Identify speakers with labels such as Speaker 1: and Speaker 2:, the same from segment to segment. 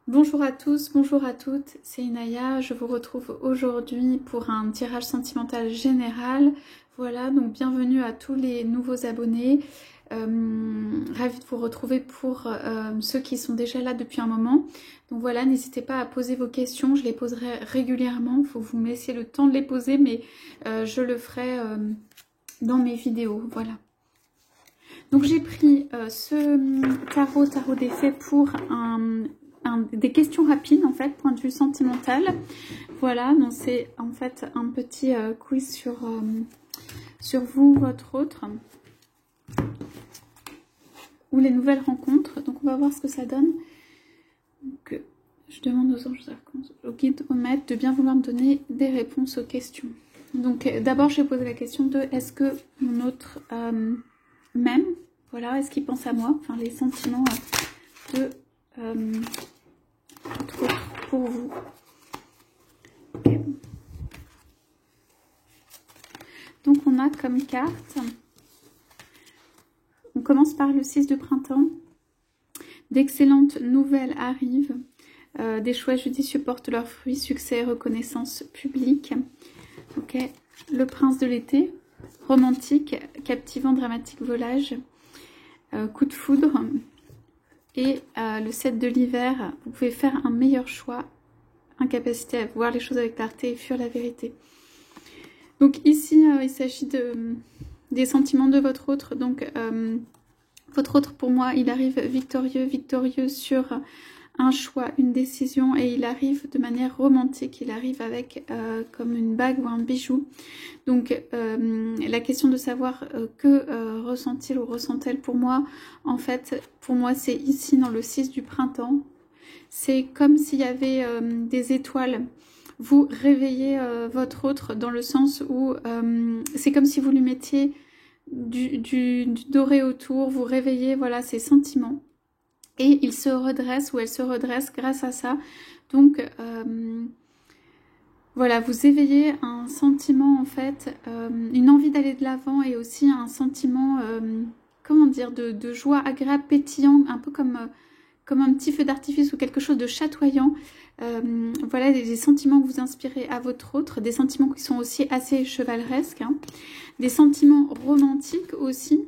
Speaker 1: Bonjour à tous, bonjour à toutes, c'est Inaya, je vous retrouve aujourd'hui pour un tirage sentimental général. Voilà, donc bienvenue à tous les nouveaux abonnés. Ravie de vous retrouver pour ceux qui sont déjà là depuis un moment. Donc voilà, n'hésitez pas à poser vos questions, je les poserai régulièrement. Il faut que vous me laissiez le temps de les poser, mais je le ferai dans mes vidéos. Voilà. Donc j'ai pris ce tarot des faits pour des questions rapides en fait, point de vue sentimental. Voilà, donc c'est en fait un petit quiz sur vous, votre autre, ou les nouvelles rencontres. Donc on va voir ce que ça donne. Donc, je demande aux anges archanges, au guide, au maître de bien vouloir me donner des réponses aux questions. Donc d'abord je vais poser la question de est-ce que mon autre m'aime? Voilà, est-ce qu'il pense à moi? Enfin les sentiments de pour vous. Okay. Donc on a comme carte, on commence par le 6 de printemps. D'excellentes nouvelles arrivent, des choix judicieux portent leurs fruits, succès et reconnaissance publique. Ok, le prince de l'été, romantique, captivant, dramatique, volage, coup de foudre. Et le 7 de l'hiver, vous pouvez faire un meilleur choix, incapacité à voir les choses avec clarté et fuir la vérité. Donc ici, il s'agit des sentiments de votre autre. Donc votre autre, pour moi, il arrive victorieux sur un choix, une décision, et il arrive de manière romantique. Il arrive avec comme une bague ou un bijou. Donc la question de savoir que ressent-il ou ressent-elle pour moi, en fait, pour moi, c'est ici dans le 6 du printemps. C'est comme s'il y avait des étoiles. Vous réveillez votre autre dans le sens où c'est comme si vous lui mettiez du doré autour, vous réveillez voilà ses sentiments. Et il se redresse ou elle se redresse grâce à ça. Donc voilà, vous éveillez un sentiment en fait, une envie d'aller de l'avant et aussi un sentiment, comment dire, de joie agréable, pétillant, un peu comme un petit feu d'artifice ou quelque chose de chatoyant. Voilà des sentiments que vous inspirez à votre autre, des sentiments qui sont aussi assez chevaleresques, hein. Des sentiments romantiques aussi,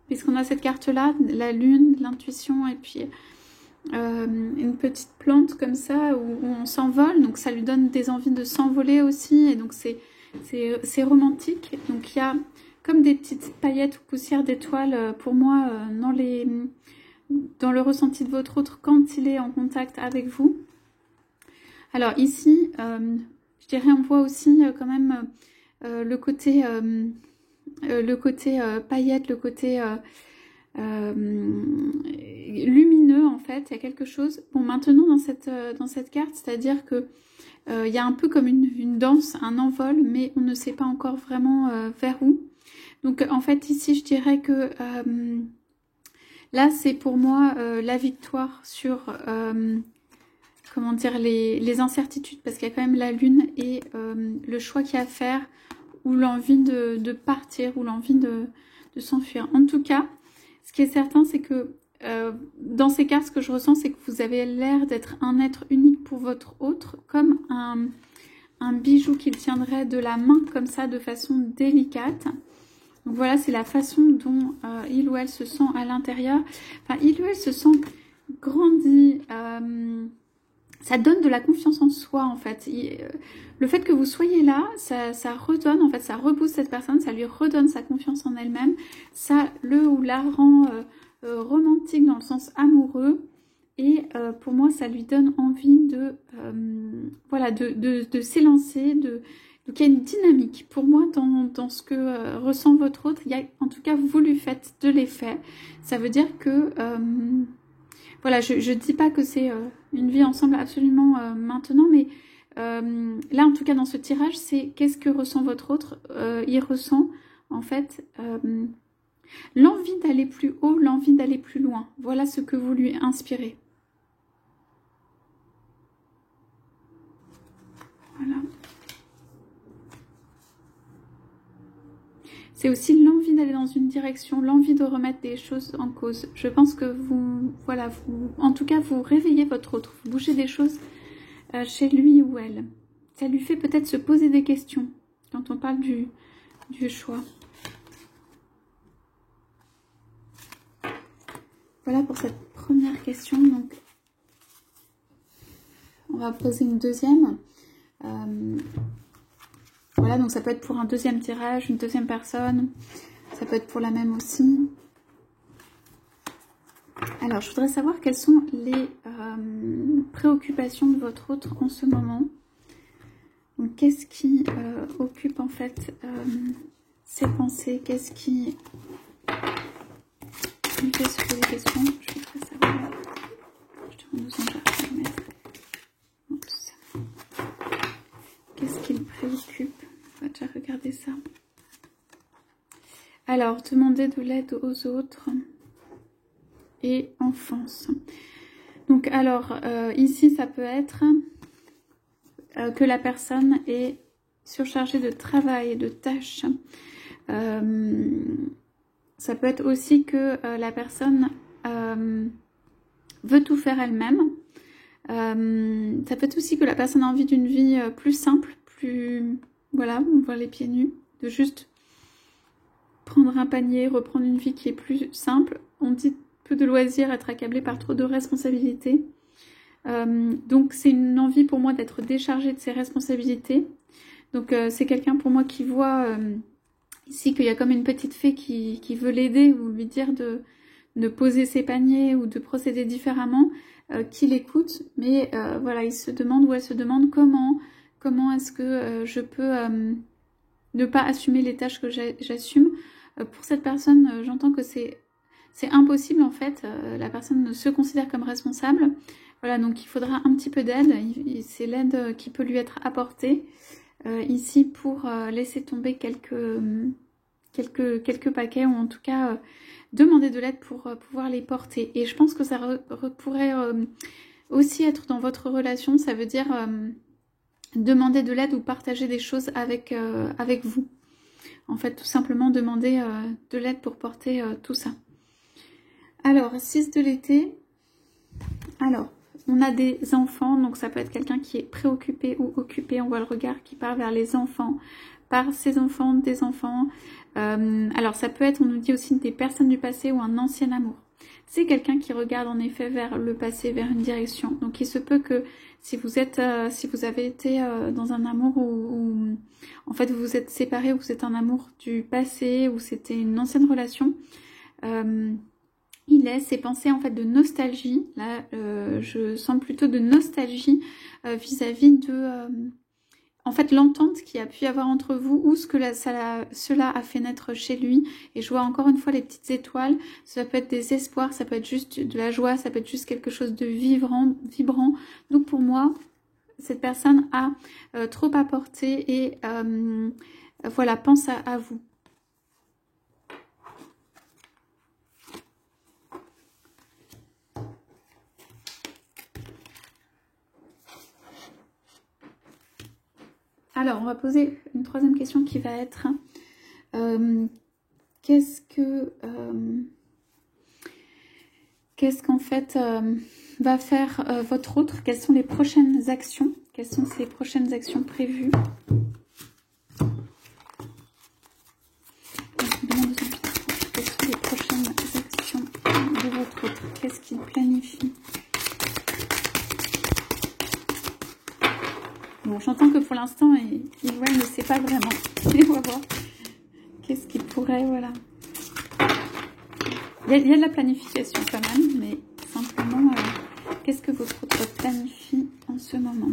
Speaker 1: puisqu'on a cette carte-là, la lune, l'intuition, et puis une petite plante comme ça où on s'envole, donc ça lui donne des envies de s'envoler aussi, et donc c'est romantique. Donc il y a comme des petites paillettes ou poussières d'étoiles pour moi dans le ressenti de votre autre quand il est en contact avec vous. Alors ici, je dirais on voit aussi quand même le côté paillette, le côté lumineux en fait. Il y a quelque chose. Bon, maintenant dans cette carte, c'est-à-dire que il y a un peu comme une danse, un envol, mais on ne sait pas encore vraiment vers où. Donc en fait ici, je dirais que là, c'est pour moi la victoire sur, comment dire, les incertitudes, parce qu'il y a quand même la lune et le choix qu'il y a à faire, ou l'envie de partir, ou l'envie de s'enfuir. En tout cas, ce qui est certain, c'est que dans ces cartes, ce que je ressens, c'est que vous avez l'air d'être un être unique pour votre autre, comme un bijou qu'il tiendrait de la main, comme ça, de façon délicate. Donc voilà, c'est la façon dont il ou elle se sent à l'intérieur. Enfin, il ou elle se sent grandi. Ça donne de la confiance en soi, en fait. Le fait que vous soyez là, ça redonne, en fait, ça rebooste cette personne, ça lui redonne sa confiance en elle-même. Ça le ou la rend romantique dans le sens amoureux. Et pour moi, ça lui donne envie voilà, de s'élancer, donc il y a une dynamique pour moi dans ce que ressent votre autre. Il y a, en tout cas, vous lui faites de l'effet. Ça veut dire que, voilà, je ne dis pas que c'est une vie ensemble absolument maintenant, mais là, en tout cas, dans ce tirage, c'est qu'est-ce que ressent votre autre. Il ressent, en fait, l'envie d'aller plus haut, l'envie d'aller plus loin. Voilà ce que vous lui inspirez. Voilà. c'est aussi l'envie d'aller dans une direction, l'envie de remettre des choses en cause. Je pense que vous, voilà, en tout cas, vous réveillez votre autre, vous bougez des choses chez lui ou elle. Ça lui fait peut-être se poser des questions quand on parle du choix. Voilà pour cette première question. Donc, on va poser une deuxième. Voilà, donc ça peut être pour un deuxième tirage, une deuxième personne. Ça peut être pour la même aussi. Alors, je voudrais savoir quelles sont les préoccupations de votre autre en ce moment. Donc, qu'est-ce qui occupe en fait ses pensées? Qu'est-ce qui lui fait se poser des questions? Je voudrais savoir. Je demande aux anges à remettre. Qu'est-ce qui le préoccupe? On va déjà regarder ça. Alors, demander de l'aide aux autres et enfance. Donc, alors, ici, ça peut être que la personne est surchargée de travail et de tâches. Ça peut être aussi que la personne veut tout faire elle-même. Ça peut être aussi que la personne a envie d'une vie plus simple, plus... Voilà, on voit les pieds nus, de juste prendre un panier, reprendre une vie qui est plus simple. On dit peu de loisirs, être accablé par trop de responsabilités. Donc c'est une envie pour moi d'être déchargée de ses responsabilités. Donc c'est quelqu'un pour moi qui voit ici qu'il y a comme une petite fée qui veut l'aider ou lui dire de poser ses paniers ou de procéder différemment, qui l'écoute. Mais voilà, il se demande ou elle se demande comment est-ce que je peux ne pas assumer les tâches que j'assume. Pour cette personne, j'entends que c'est impossible en fait. La personne ne se considère comme responsable. Voilà, donc il faudra un petit peu d'aide. C'est l'aide qui peut lui être apportée ici pour laisser tomber quelques paquets, ou en tout cas demander de l'aide pour pouvoir les porter. Et je pense que ça pourrait aussi être dans votre relation. Ça veut dire demander de l'aide ou partager des choses avec vous. En fait, tout simplement demander de l'aide pour porter tout ça. Alors, 6 de l'été. Alors, on a des enfants, donc ça peut être quelqu'un qui est préoccupé ou occupé. On voit le regard qui part vers les enfants, par ses enfants, des enfants. Alors, ça peut être, on nous dit aussi, des personnes du passé ou un ancien amour. C'est quelqu'un qui regarde en effet vers le passé, vers une direction. Donc, il se peut que si vous avez été dans un amour où en fait vous vous êtes séparés, ou vous êtes un amour du passé, ou c'était une ancienne relation, il laisse ces pensées en fait de nostalgie. Là, je sens plutôt de nostalgie vis-à-vis de en fait l'entente qu'il y a pu y avoir entre vous, ou ce que cela a fait naître chez lui. Et je vois encore une fois les petites étoiles. Ça peut être des espoirs, ça peut être juste de la joie, ça peut être juste quelque chose de vibrant. Donc pour moi, cette personne a trop apporté et voilà, pense à vous. Alors, on va poser une troisième question qui va être qu'est-ce qu'en fait va faire votre autre? Quelles sont les prochaines actions? Quelles sont ses prochaines actions prévues? Quelles sont les prochaines actions de votre autre? Qu'est-ce qu'il planifie? Bon, j'entends que pour l'instant, il ne sait pas vraiment. Et on va voir qu'est-ce qu'il pourrait, voilà. Il y a de la planification quand même, mais simplement, qu'est-ce que votre autre planifie en ce moment?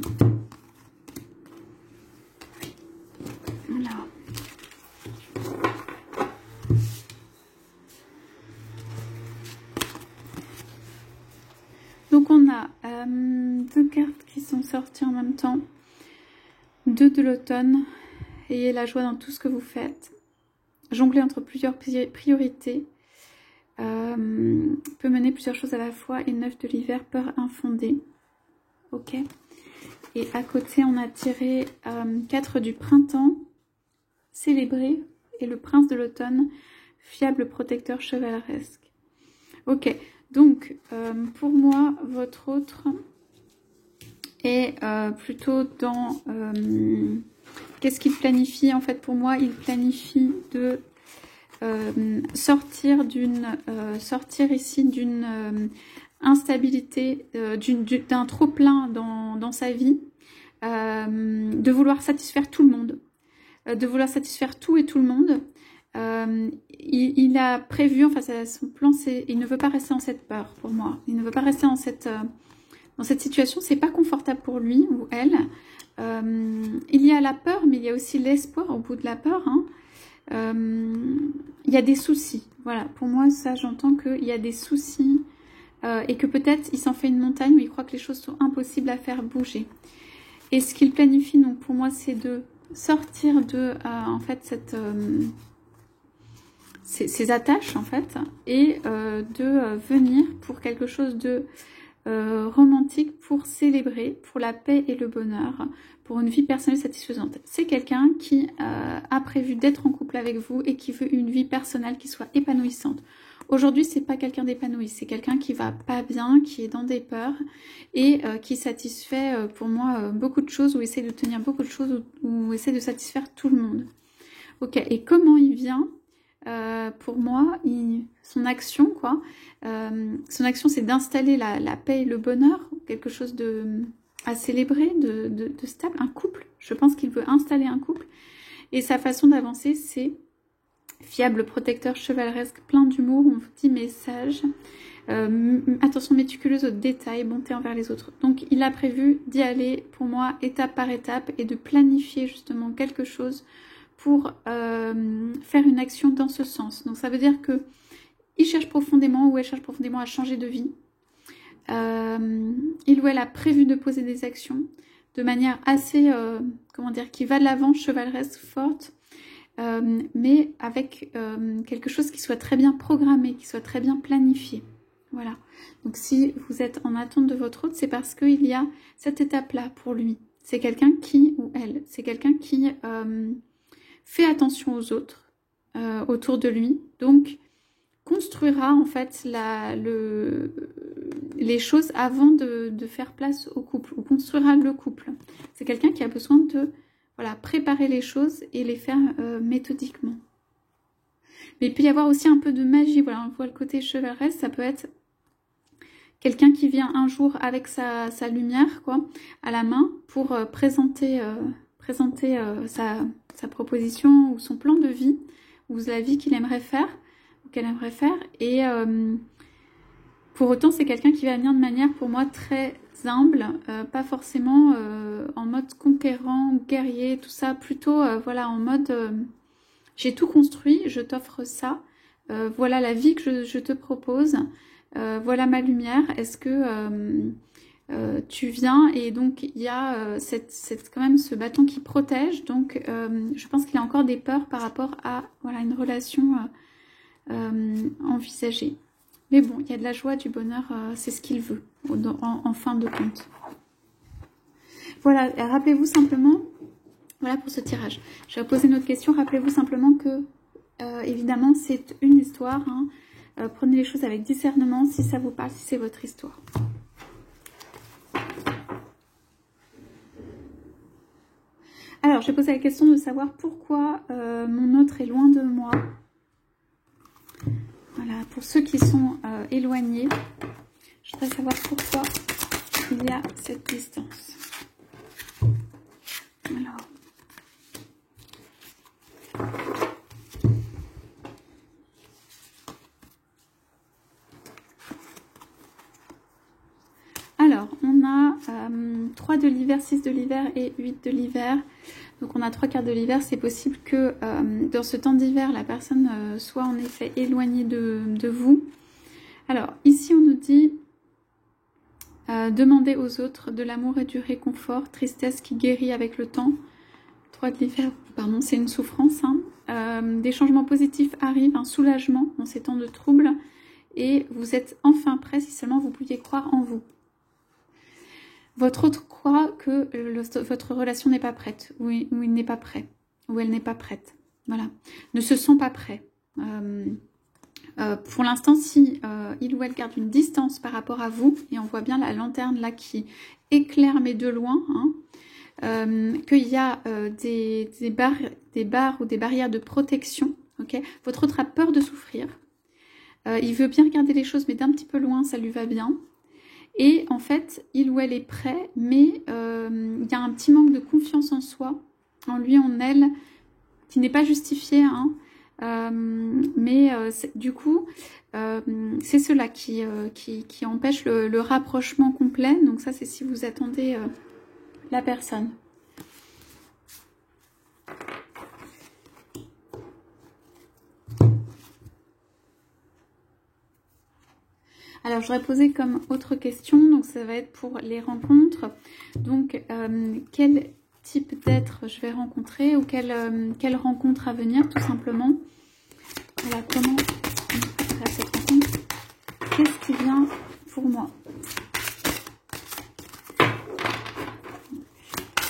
Speaker 1: Alors. Donc on a deux cartes qui sont sorties en même temps. 2 de l'automne. Ayez la joie dans tout ce que vous faites. Jongler entre plusieurs priorités. Peut mener plusieurs choses à la fois. Et 9 de l'hiver, peur infondée. Ok. Et à côté, on a tiré 4 du printemps. Célébrer. et le prince de l'automne, fiable protecteur chevaleresque. Ok, donc pour moi, votre autre est plutôt dans... qu'est-ce qu'il planifie? En fait, pour moi, il planifie de sortir ici d'une instabilité, d'un trop-plein dans sa vie, de vouloir satisfaire tout le monde, de vouloir satisfaire tout et tout le monde. Il a prévu, enfin son plan, c'est, il ne veut pas rester dans cette peur pour moi. Il ne veut pas rester dans cette situation. C'est pas confortable pour lui ou elle. Il y a la peur, mais il y a aussi l'espoir au bout de la peur. Hein. Il y a des soucis. Voilà, pour moi, ça, j'entends qu'il y a des soucis et que peut-être il s'en fait une montagne où il croit que les choses sont impossibles à faire bouger. Et ce qu'il planifie, donc pour moi, c'est de sortir de, en fait, ces attaches, en fait, et de venir pour quelque chose de romantique, pour célébrer, pour la paix et le bonheur, pour une vie personnelle satisfaisante. C'est quelqu'un qui a prévu d'être en couple avec vous et qui veut une vie personnelle qui soit épanouissante. Aujourd'hui, c'est pas quelqu'un d'épanoui, c'est quelqu'un qui va pas bien, qui est dans des peurs et qui satisfait pour moi beaucoup de choses, ou essaie de tenir beaucoup de choses, ou essaie de satisfaire tout le monde. Ok, et comment il vient pour moi, son action, quoi. Son action, c'est d'installer la paix et le bonheur, quelque chose à célébrer, de stable, un couple. Je pense qu'il veut installer un couple. Et sa façon d'avancer, c'est fiable, protecteur, chevaleresque, plein d'humour, on vous dit message. Attention méticuleuse aux détails, bonté envers les autres. Donc, il a prévu d'y aller, pour moi, étape par étape, et de planifier justement quelque chose pour faire une action dans ce sens. Donc ça veut dire que il cherche profondément, ou elle cherche profondément à changer de vie. Il ou elle a prévu de poser des actions de manière assez, comment dire, qui va de l'avant, chevaleresque, forte, mais avec quelque chose qui soit très bien programmé, qui soit très bien planifié. Voilà. Donc si vous êtes en attente de votre hôte, c'est parce qu'il y a cette étape-là pour lui. C'est quelqu'un qui, ou elle, c'est quelqu'un qui... fait attention aux autres autour de lui, donc construira en fait les choses avant de faire place au couple, ou construira le couple. C'est quelqu'un qui a besoin de préparer les choses et les faire méthodiquement. Mais il peut y avoir aussi un peu de magie, voilà, on voit le côté chevaleresque, ça peut être quelqu'un qui vient un jour avec sa lumière, quoi, à la main, pour présenter sa proposition ou son plan de vie, ou la vie qu'il aimerait faire, ou qu'elle aimerait faire. Et pour autant, c'est quelqu'un qui va venir de manière, pour moi, très humble, pas forcément en mode conquérant, guerrier, tout ça, plutôt voilà, en mode j'ai tout construit, je t'offre ça, voilà la vie que je te propose, voilà ma lumière, est-ce que tu viens? Et donc il y a quand même ce bâton qui protège, donc je pense qu'il y a encore des peurs par rapport à voilà, une relation envisagée. Mais bon, il y a de la joie, du bonheur, c'est ce qu'il veut en fin de compte. Voilà, rappelez-vous simplement, voilà pour ce tirage. Je vais poser une autre question, rappelez-vous simplement que évidemment c'est une histoire, hein. Prenez les choses avec discernement si ça vous parle, si c'est votre histoire. Alors, j'ai posé la question de savoir pourquoi mon autre est loin de moi. Voilà, pour ceux qui sont éloignés, je voudrais savoir pourquoi il y a cette distance. Alors, on a 3 de l'hiver, 6 de l'hiver et 8 de l'hiver. Donc on a 3 quarts de l'hiver. C'est possible que dans ce temps d'hiver, la personne soit en effet éloignée de vous. Alors, ici on nous dit demander aux autres de l'amour et du réconfort, tristesse qui guérit avec le temps. 3 de l'hiver, pardon, c'est une souffrance. Hein. Des changements positifs arrivent, un soulagement dans ces temps de trouble. Et vous êtes enfin prêt si seulement vous pouviez croire en vous. Votre autre croit que votre relation n'est pas prête, ou il n'est pas prêt, ou elle n'est pas prête. Voilà. Ne se sent pas prêt. Pour l'instant, si il ou elle garde une distance par rapport à vous, et on voit bien la lanterne là qui éclaire mais de loin, hein, qu'il y a des barres ou des barrières de protection. Okay, votre autre a peur de souffrir. Il veut bien regarder les choses, mais d'un petit peu loin, ça lui va bien. Et en fait, il ou elle est prêt, mais il y a un petit manque de confiance en soi, en lui, en elle, qui n'est pas justifié, hein. Du coup, c'est cela qui empêche le rapprochement complet. Donc ça, c'est si vous attendez la personne. Alors, j'aurais posé comme autre question, donc ça va être pour les rencontres. Donc, quel type d'être je vais rencontrer ou quelle rencontre à venir, tout simplement. Voilà, comment on fait cette rencontre. Qu'est-ce qui vient pour moi?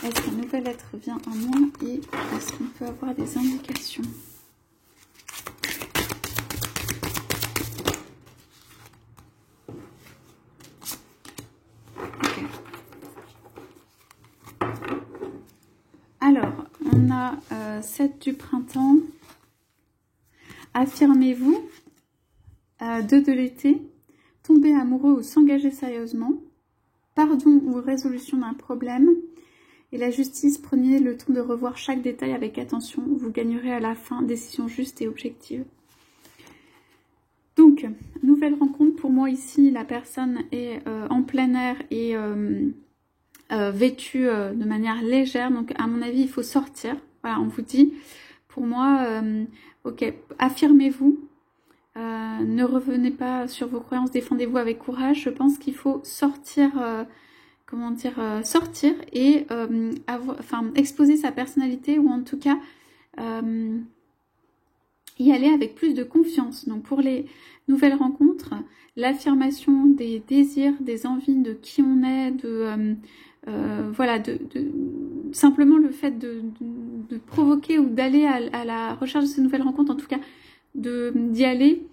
Speaker 1: Est-ce qu'un nouvel être vient à moi et est-ce qu'on peut avoir des indications? Okay. Alors, on a 7 du printemps. Affirmez-vous. 2 de l'été. Tomber amoureux ou s'engager sérieusement. Pardon ou résolution d'un problème. Et la justice, prenez le temps de revoir chaque détail avec attention. Vous gagnerez à la fin décision juste et objective. Donc, nouvelle rencontre. Pour moi ici, la personne est en plein air et vêtue de manière légère. Donc, à mon avis, il faut sortir. Voilà, on vous dit. Pour moi, ok, affirmez-vous. Ne revenez pas sur vos croyances. Défendez-vous avec courage. Je pense qu'il faut sortir... comment dire, sortir et exposer sa personnalité ou en tout cas y aller avec plus de confiance. Donc pour les nouvelles rencontres, l'affirmation des désirs, des envies de qui on est, voilà, simplement le fait de provoquer ou d'aller à la recherche de ces nouvelles rencontres, en tout cas d'y aller,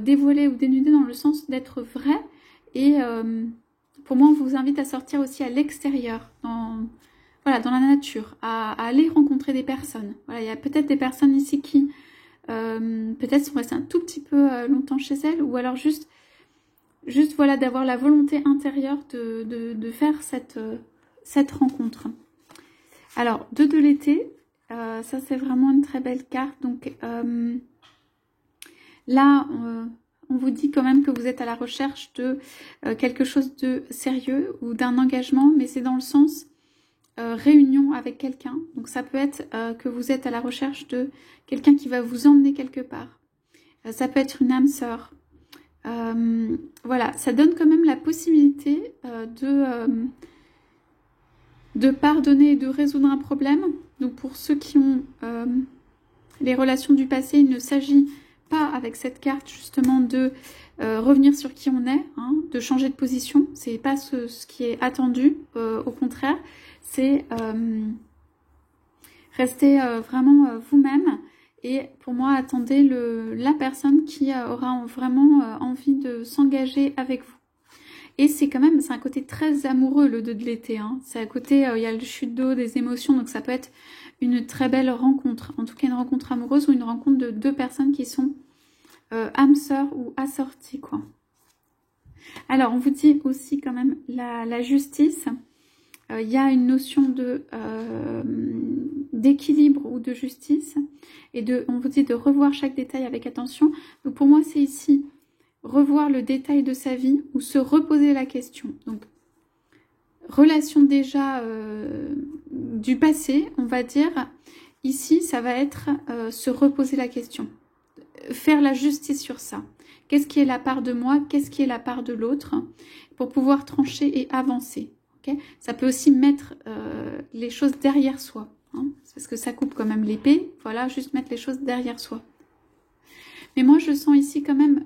Speaker 1: dévoiler ou dénuder dans le sens d'être vrai et... pour moi, on vous invite à sortir aussi à l'extérieur, voilà, dans la nature, à aller rencontrer des personnes. Voilà, il y a peut-être des personnes ici qui, peut-être sont restées un tout petit peu longtemps chez elles, ou alors juste voilà, d'avoir la volonté intérieure de faire cette rencontre. Alors, 2 de l'été, ça c'est vraiment une très belle carte. Donc là... on vous dit quand même que vous êtes à la recherche de quelque chose de sérieux ou d'un engagement, mais c'est dans le sens réunion avec quelqu'un. Donc ça peut être que vous êtes à la recherche de quelqu'un qui va vous emmener quelque part. Ça peut être une âme sœur. Voilà, ça donne quand même la possibilité de pardonner et de résoudre un problème. Donc pour ceux qui ont les relations du passé, il ne s'agit pas avec cette carte justement de revenir sur qui on est, hein, de changer de position. C'est pas ce qui est attendu, au contraire, c'est rester vraiment vous-même. Et pour moi, attendez la personne qui aura vraiment envie de s'engager avec vous. Et c'est quand même, c'est un côté très amoureux le 2 de l'été. Hein. C'est à côté, il y a le chute d'eau, des émotions, donc ça peut être une très belle rencontre. En tout cas, une rencontre amoureuse ou une rencontre de 2 personnes qui sont âmes sœurs ou assorties, quoi. Alors, on vous dit aussi quand même la justice. Il y a une notion d'équilibre ou de justice. Et on vous dit de revoir chaque détail avec attention. Donc, pour moi, c'est ici revoir le détail de sa vie ou se reposer la question. Donc, relation déjà du passé, on va dire. Ici, ça va être se reposer la question. Faire la justice sur ça. Qu'est-ce qui est la part de moi? Qu'est-ce qui est la part de l'autre? Pour pouvoir trancher et avancer. Okay, ça peut aussi mettre les choses derrière soi. Hein, parce que ça coupe quand même l'épée. Voilà, juste mettre les choses derrière soi. Mais moi, je sens ici quand même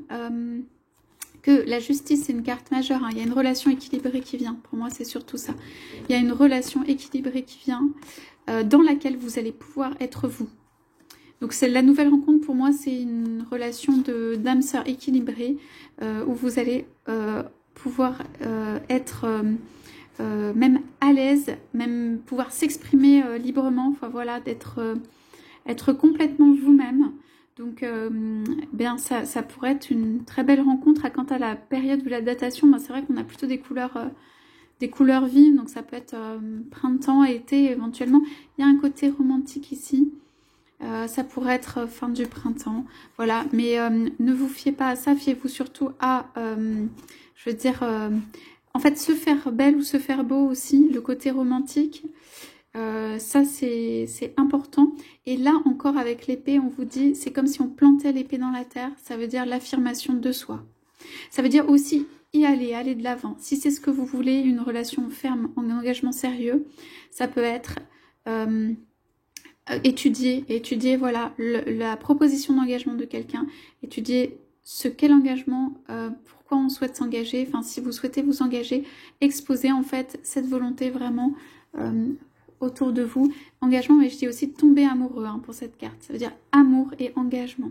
Speaker 1: que la justice, c'est une carte majeure. Hein. Il y a une relation équilibrée qui vient. Pour moi, c'est surtout ça. Il y a une relation équilibrée qui vient dans laquelle vous allez pouvoir être vous. Donc c'est la nouvelle rencontre pour moi, c'est une relation d'âme sœur équilibrée où vous allez pouvoir être même à l'aise, même pouvoir s'exprimer librement, enfin voilà, être complètement vous-même. Donc bien ça pourrait être une très belle rencontre. Quant à la période de la datation, ben, c'est vrai qu'on a plutôt des couleurs vives, donc ça peut être printemps, été éventuellement. Il y a un côté romantique ici. Ça pourrait être fin du printemps, voilà, mais ne vous fiez pas à ça, fiez-vous surtout à, je veux dire, en fait, se faire belle ou se faire beau aussi, le côté romantique, ça c'est important. Et là encore avec l'épée, on vous dit, c'est comme si on plantait l'épée dans la terre, ça veut dire l'affirmation de soi. Ça veut dire aussi y aller de l'avant. Si c'est ce que vous voulez, une relation ferme, un engagement sérieux, ça peut être... étudier voilà la proposition d'engagement de quelqu'un, étudier quel engagement, pourquoi on souhaite s'engager, enfin si vous souhaitez vous engager, exposer en fait cette volonté vraiment autour de vous. Engagement, mais je dis aussi tomber amoureux hein, pour cette carte, ça veut dire amour et engagement.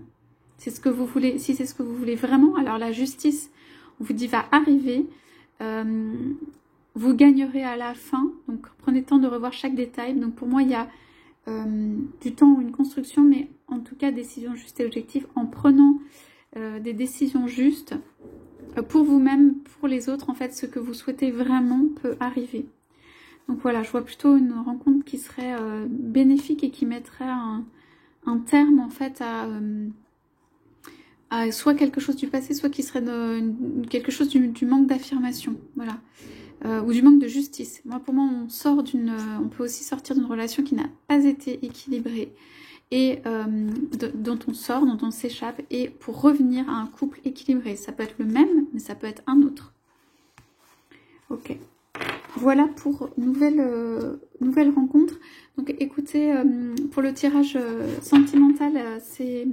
Speaker 1: C'est ce que vous voulez, si c'est ce que vous voulez vraiment, alors la justice, on vous dit va arriver, vous gagnerez à la fin, donc prenez le temps de revoir chaque détail. Donc pour moi il y a du temps ou une construction, mais en tout cas décision juste et objective, en prenant des décisions justes pour vous-même, pour les autres, en fait ce que vous souhaitez vraiment peut arriver. Donc voilà, je vois plutôt une rencontre qui serait bénéfique et qui mettrait un terme en fait à soit quelque chose du passé, soit qui serait quelque chose du manque d'affirmation, voilà. Ou du manque de justice. Moi, pour moi, on peut aussi sortir d'une relation qui n'a pas été équilibrée et dont on s'échappe, et pour revenir à un couple équilibré. Ça peut être le même, mais ça peut être un autre. Ok. Voilà pour nouvelle rencontre. Donc, écoutez, pour le tirage sentimental, c'est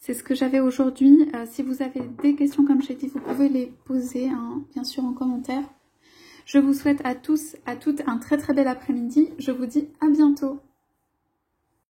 Speaker 1: ce que j'avais aujourd'hui. Si vous avez des questions, comme j'ai dit, vous pouvez les poser, hein, bien sûr, en commentaire. Je vous souhaite à tous, à toutes un très très bel après-midi. Je vous dis à bientôt.